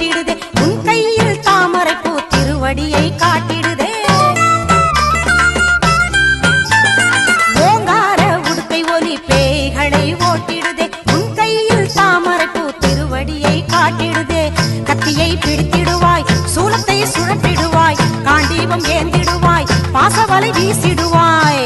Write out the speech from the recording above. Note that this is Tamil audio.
ஓட்டிடுதே உன் கையில் தாமரை பூ திருவடியை காட்டிடுதே ஓங்கார உடுக்கை ஒலி பேய்களை ஓட்டிடுதே உன் கையில் தாமரை பூ திருவடியை காட்டிடுதே கத்தியை பிடித்திடுவாய் சூலத்தை சுழற்றிடுவாய் காண்டீபம் ஏந்திடுவாய் பாசவலை வீசிடுவாய்